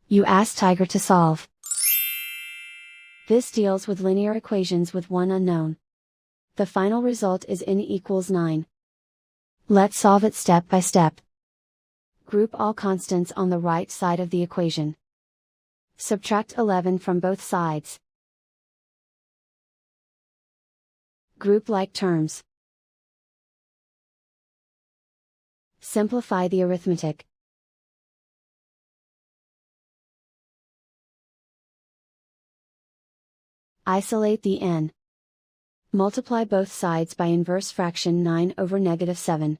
You ask Tiger to solve. This deals with linear equations with one unknown. The final result is n equals 9. Let's solve it step by step. Group all constants on the right side of the equation. Subtract 11 from both sides. Group like terms. Simplify the arithmetic. Isolate the n. Multiply both sides by inverse fraction 9 over -7.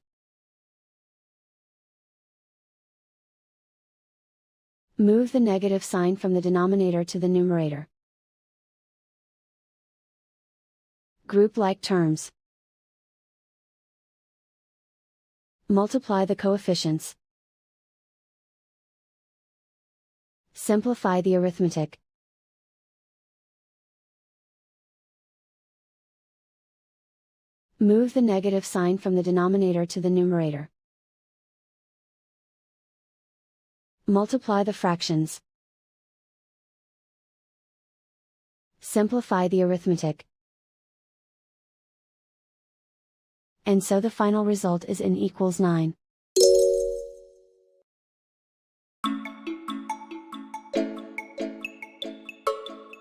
Move the negative sign from the denominator to the numerator. Group like terms. Multiply the coefficients. Simplify the arithmetic. Move the negative sign from the denominator to the numerator. Multiply the fractions. Simplify the arithmetic. And so the final result is n equals 9.